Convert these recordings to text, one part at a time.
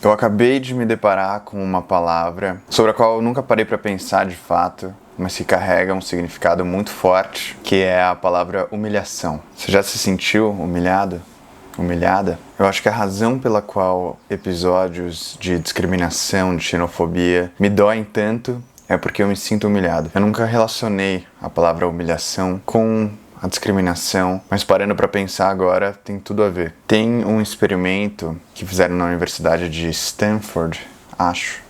Eu acabei de me deparar com uma palavra sobre a qual eu nunca parei para pensar de fato, mas que carrega um significado muito forte, que é a palavra humilhação. Você já se sentiu humilhado? Humilhada? Eu acho que a razão pela qual episódios de discriminação, de xenofobia me doem tanto é porque eu me sinto humilhado. Eu nunca relacionei a palavra humilhação com a discriminação, mas parando para pensar agora, tem tudo a ver. Tem um experimento que fizeram na Universidade de Stanford, acho,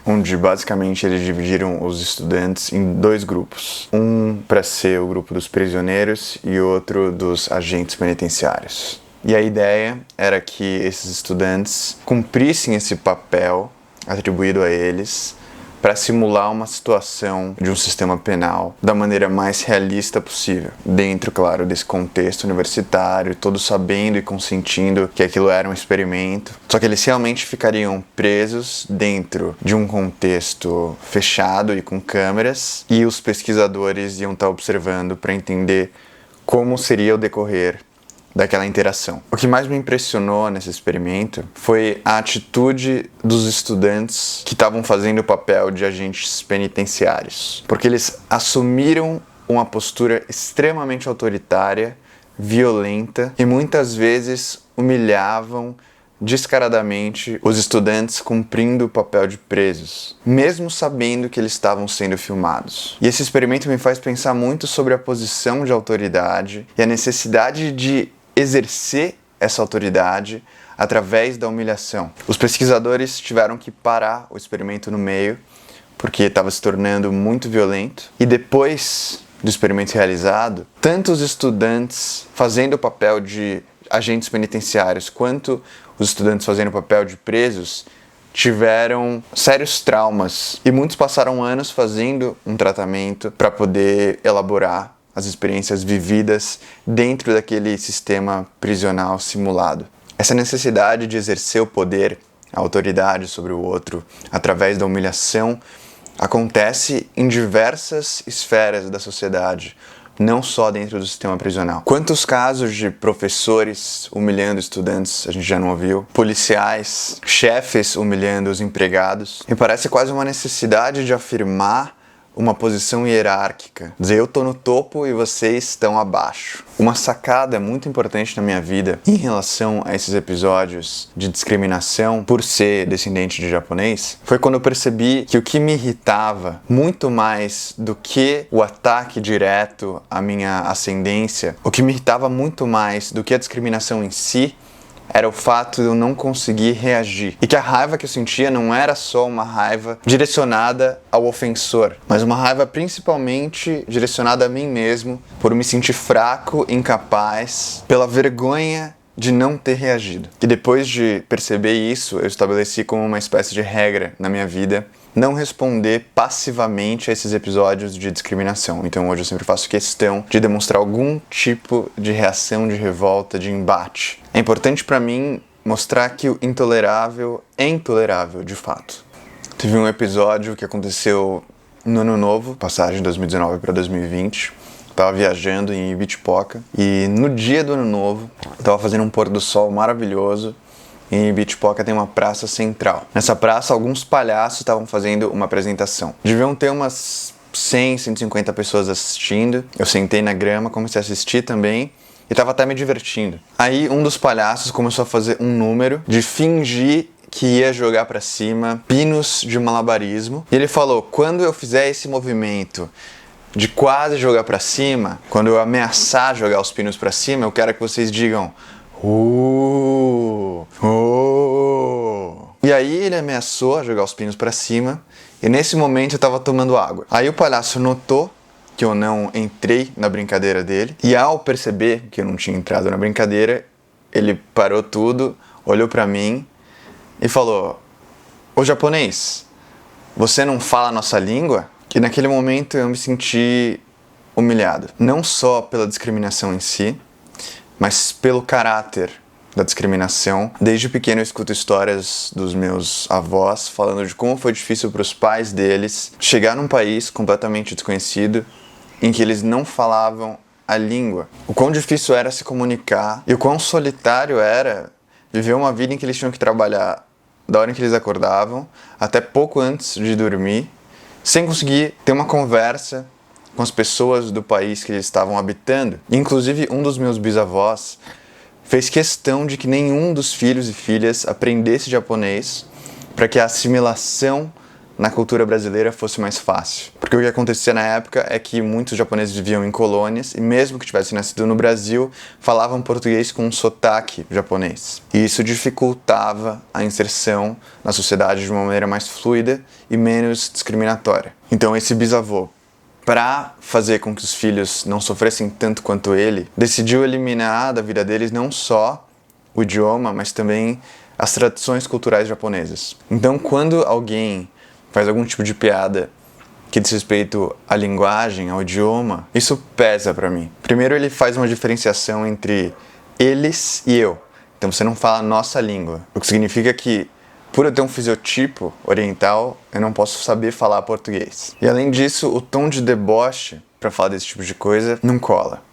onde basicamente eles dividiram os estudantes em dois grupos. Um para ser o grupo dos prisioneiros e outro dos agentes penitenciários. E a ideia era que esses estudantes cumprissem esse papel atribuído a eles para simular uma situação de um sistema penal da maneira mais realista possível. Dentro, claro, desse contexto universitário, todos sabendo e consentindo que aquilo era um experimento. Só que eles realmente ficariam presos dentro de um contexto fechado e com câmeras, e os pesquisadores iam estar observando para entender como seria o decorrer daquela interação. O que mais me impressionou nesse experimento foi a atitude dos estudantes que estavam fazendo o papel de agentes penitenciários, porque eles assumiram uma postura extremamente autoritária, violenta e muitas vezes humilhavam descaradamente os estudantes cumprindo o papel de presos, mesmo sabendo que eles estavam sendo filmados. E esse experimento me faz pensar muito sobre a posição de autoridade e a necessidade de exercer essa autoridade através da humilhação. Os pesquisadores tiveram que parar o experimento no meio, porque estava se tornando muito violento, e depois do experimento realizado, tanto os estudantes fazendo o papel de agentes penitenciários quanto os estudantes fazendo o papel de presos tiveram sérios traumas, e muitos passaram anos fazendo um tratamento para poder elaborar as experiências vividas dentro daquele sistema prisional simulado. Essa necessidade de exercer o poder, a autoridade sobre o outro, através da humilhação, acontece em diversas esferas da sociedade, não só dentro do sistema prisional. Quantos casos de professores humilhando estudantes a gente já não ouviu? Policiais, chefes humilhando os empregados. Me parece quase uma necessidade de afirmar uma posição hierárquica, dizer eu tô no topo e vocês estão abaixo. Uma sacada muito importante na minha vida em relação a esses episódios de discriminação por ser descendente de japonês foi quando eu percebi que o que me irritava muito mais do que o ataque direto à minha ascendência, o que me irritava muito mais do que a discriminação em si, era o fato de eu não conseguir reagir. E que a raiva que eu sentia não era só uma raiva direcionada ao ofensor, mas uma raiva principalmente direcionada a mim mesmo, por me sentir fraco, incapaz, pela vergonha de não ter reagido. E depois de perceber isso, eu estabeleci como uma espécie de regra na minha vida não responder passivamente a esses episódios de discriminação. Então hoje eu sempre faço questão de demonstrar algum tipo de reação, de revolta, de embate. É importante para mim mostrar que o intolerável é intolerável de fato. Teve um episódio que aconteceu no Ano Novo, passagem de 2019 para 2020. Estava viajando em Ibitipoca e no dia do Ano Novo estava fazendo um pôr do sol maravilhoso. Em Ibitipoca tem uma praça central. Nessa praça, alguns palhaços estavam fazendo uma apresentação. Deviam ter umas 100, 150 pessoas assistindo. Eu sentei na grama, comecei a assistir também e estava até me divertindo. Aí um dos palhaços começou a fazer um número de fingir que ia jogar para cima pinos de malabarismo. E ele falou, quando eu fizer esse movimento de quase jogar para cima, quando eu ameaçar jogar os pinos para cima, eu quero que vocês digam E aí ele ameaçou a jogar os pinos pra cima e nesse momento eu tava tomando água. Aí o palhaço notou que eu não entrei na brincadeira dele e ao perceber que eu não tinha entrado na brincadeira, ele parou tudo, olhou pra mim e falou: "Ô japonês, você não fala a nossa língua?" E naquele momento eu me senti humilhado, não só pela discriminação em si, mas pelo caráter da discriminação. Desde pequeno eu escuto histórias dos meus avós falando de como foi difícil para os pais deles chegar num país completamente desconhecido em que eles não falavam a língua. O quão difícil era se comunicar e o quão solitário era viver uma vida em que eles tinham que trabalhar da hora em que eles acordavam até pouco antes de dormir, sem conseguir ter uma conversa com as pessoas do país que eles estavam habitando. Inclusive, um dos meus bisavós fez questão de que nenhum dos filhos e filhas aprendesse japonês para que a assimilação na cultura brasileira fosse mais fácil. Porque o que acontecia na época é que muitos japoneses viviam em colônias e mesmo que tivessem nascido no Brasil, falavam português com um sotaque japonês. E isso dificultava a inserção na sociedade de uma maneira mais fluida e menos discriminatória. Então esse bisavô, para fazer com que os filhos não sofressem tanto quanto ele, decidiu eliminar da vida deles não só o idioma, mas também as tradições culturais japonesas. Então quando alguém faz algum tipo de piada que diz respeito à linguagem, ao idioma, isso pesa pra mim. Primeiro, ele faz uma diferenciação entre eles e eu. Então você não fala a nossa língua, o que significa que, por eu ter um fisiotipo oriental, eu não posso saber falar português. E além disso, o tom de deboche pra falar desse tipo de coisa não cola.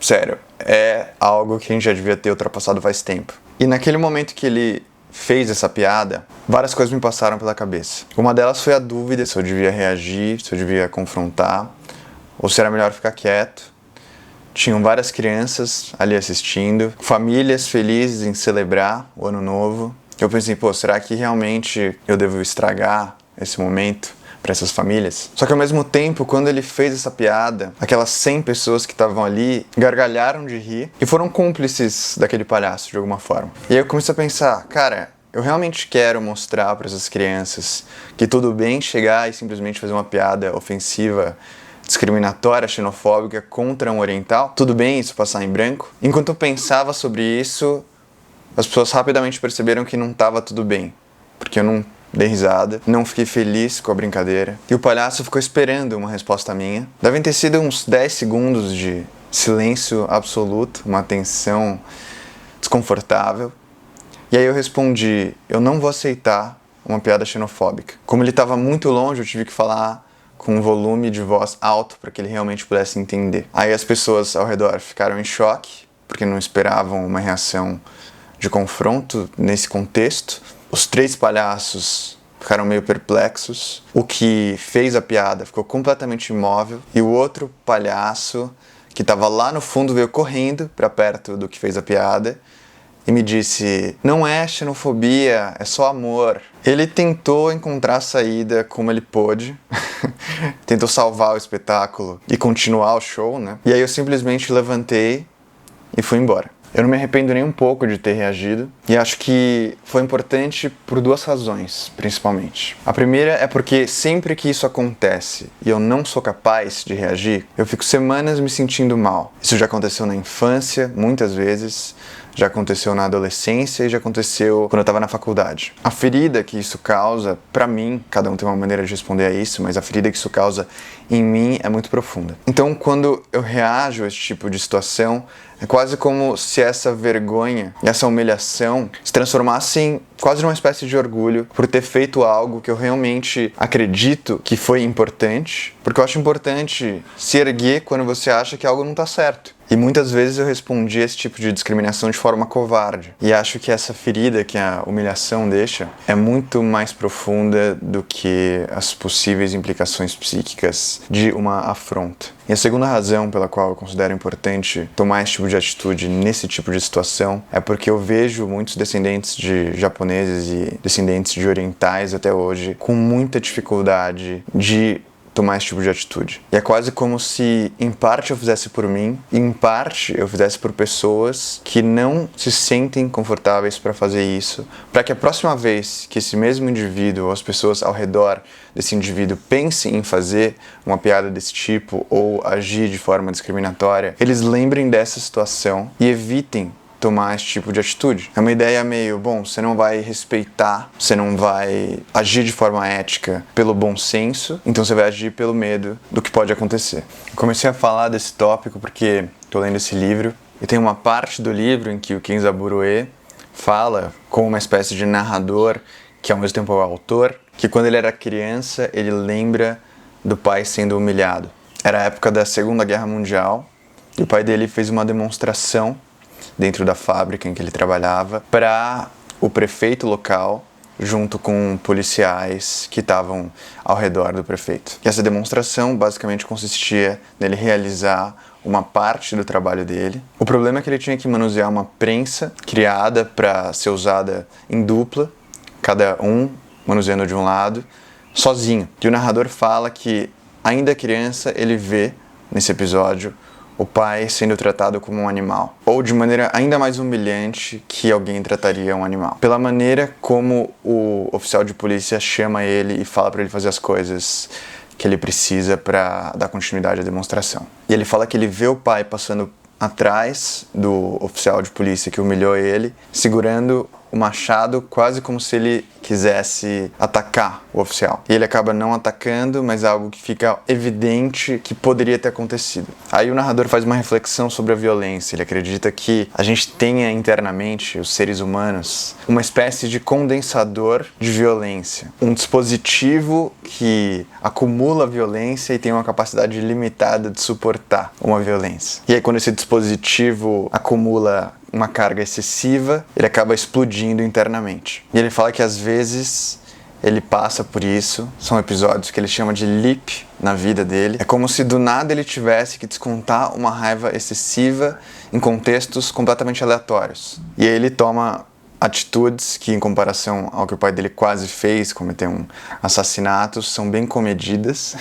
Sério, é algo que a gente já devia ter ultrapassado faz tempo. E naquele momento que ele fez essa piada, várias coisas me passaram pela cabeça. Uma delas foi a dúvida se eu devia reagir, se eu devia confrontar, ou se era melhor ficar quieto. Tinham várias crianças ali assistindo, famílias felizes em celebrar o Ano Novo. Eu pensei, será que realmente eu devo estragar esse momento para essas famílias? Só que ao mesmo tempo, quando ele fez essa piada, aquelas 100 pessoas que estavam ali gargalharam de rir e foram cúmplices daquele palhaço de alguma forma. E aí eu comecei a pensar, cara, eu realmente quero mostrar para essas crianças que tudo bem chegar e simplesmente fazer uma piada ofensiva, discriminatória, xenofóbica contra um oriental? Tudo bem isso passar em branco? Enquanto eu pensava sobre isso, as pessoas rapidamente perceberam que não estava tudo bem, porque eu não dei risada, não fiquei feliz com a brincadeira. E o palhaço ficou esperando uma resposta minha. Devem ter sido uns 10 segundos de silêncio absoluto, uma tensão desconfortável. E aí eu respondi, eu não vou aceitar uma piada xenofóbica. Como ele estava muito longe, eu tive que falar com um volume de voz alto para que ele realmente pudesse entender. Aí as pessoas ao redor ficaram em choque, porque não esperavam uma reação de confronto nesse contexto. Os 3 palhaços ficaram meio perplexos. O que fez a piada ficou completamente imóvel. E o outro palhaço, que estava lá no fundo, veio correndo para perto do que fez a piada e me disse, não é xenofobia, é só amor. Ele tentou encontrar a saída como ele pôde, tentou salvar o espetáculo e continuar o show, né? E aí eu simplesmente levantei e fui embora. Eu não me arrependo nem um pouco de ter reagido e acho que foi importante por 2 razões, principalmente. A primeira é porque sempre que isso acontece e eu não sou capaz de reagir, eu fico semanas me sentindo mal. Isso já aconteceu na infância, muitas vezes, já aconteceu na adolescência e já aconteceu quando eu estava na faculdade. A ferida que isso causa, pra mim, cada um tem uma maneira de responder a isso, mas a ferida que isso causa em mim é muito profunda. Então, quando eu reajo a esse tipo de situação, é quase como se essa vergonha e essa humilhação se transformassem quase numa espécie de orgulho por ter feito algo que eu realmente acredito que foi importante, porque eu acho importante se erguer quando você acha que algo não está certo. E muitas vezes eu respondi a esse tipo de discriminação de forma covarde. E acho que essa ferida que a humilhação deixa é muito mais profunda do que as possíveis implicações psíquicas de uma afronta. E a segunda razão pela qual eu considero importante tomar esse tipo de atitude nesse tipo de situação é porque eu vejo muitos descendentes de japoneses e descendentes de orientais até hoje com muita dificuldade de tomar esse tipo de atitude. E é quase como se, em parte, eu fizesse por mim, e em parte, eu fizesse por pessoas que não se sentem confortáveis para fazer isso, para que a próxima vez que esse mesmo indivíduo ou as pessoas ao redor desse indivíduo pensem em fazer uma piada desse tipo ou agir de forma discriminatória, eles lembrem dessa situação e evitem tomar esse tipo de atitude. É uma ideia meio, você não vai respeitar, você não vai agir de forma ética pelo bom senso, então você vai agir pelo medo do que pode acontecer. Eu comecei a falar desse tópico porque estou lendo esse livro e tem uma parte do livro em que o Kenzaburo Ie fala com uma espécie de narrador, que ao mesmo tempo é o autor, que quando ele era criança ele lembra do pai sendo humilhado. Era a época da Segunda Guerra Mundial e o pai dele fez uma demonstração dentro da fábrica em que ele trabalhava, para o prefeito local junto com policiais que estavam ao redor do prefeito. E essa demonstração basicamente consistia nele realizar uma parte do trabalho dele. O problema é que ele tinha que manusear uma prensa criada para ser usada em dupla, cada um manuseando de um lado, sozinho. E o narrador fala que, ainda criança, ele vê, nesse episódio, o pai sendo tratado como um animal, ou de maneira ainda mais humilhante que alguém trataria um animal. Pela maneira como o oficial de polícia chama ele e fala para ele fazer as coisas que ele precisa para dar continuidade à demonstração. E ele fala que ele vê o pai passando atrás do oficial de polícia que humilhou ele, segurando o machado quase como se ele quisesse atacar o oficial. E ele acaba não atacando, mas é algo que fica evidente que poderia ter acontecido. Aí o narrador faz uma reflexão sobre a violência. Ele acredita que a gente tenha internamente, os seres humanos, uma espécie de condensador de violência. Um dispositivo que acumula violência e tem uma capacidade limitada de suportar uma violência. E aí quando esse dispositivo acumula uma carga excessiva, ele acaba explodindo internamente. E ele fala que às vezes ele passa por isso, são episódios que ele chama de leap na vida dele. É como se do nada ele tivesse que descontar uma raiva excessiva em contextos completamente aleatórios. E aí ele toma atitudes que, em comparação ao que o pai dele quase fez, cometer um assassinato, são bem comedidas,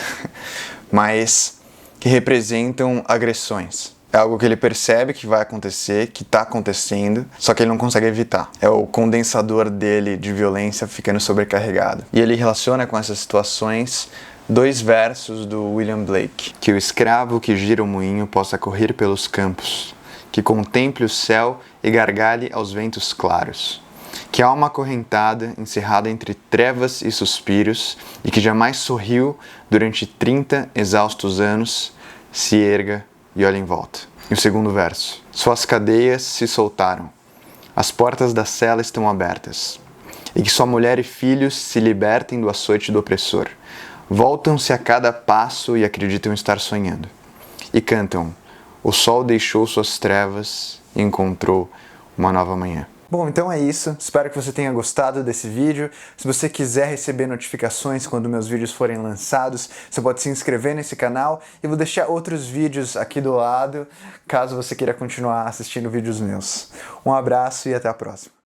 mas que representam agressões. É algo que ele percebe que vai acontecer, que está acontecendo, só que ele não consegue evitar. É o condensador dele de violência ficando sobrecarregado. E ele relaciona com essas situações 2 versos do William Blake. Que o escravo que gira o moinho possa correr pelos campos, que contemple o céu e gargalhe aos ventos claros. Que a alma acorrentada, encerrada entre trevas e suspiros, e que jamais sorriu durante 30 exaustos anos, se erga e olha em volta. E o segundo verso. Suas cadeias se soltaram. As portas da cela estão abertas. E que sua mulher e filhos se libertem do açoite do opressor. Voltam-se a cada passo e acreditam estar sonhando. E cantam. O sol deixou suas trevas e encontrou uma nova manhã. Bom, então é isso. Espero que você tenha gostado desse vídeo. Se você quiser receber notificações quando meus vídeos forem lançados, você pode se inscrever nesse canal e vou deixar outros vídeos aqui do lado, caso você queira continuar assistindo vídeos meus. Um abraço e até a próxima.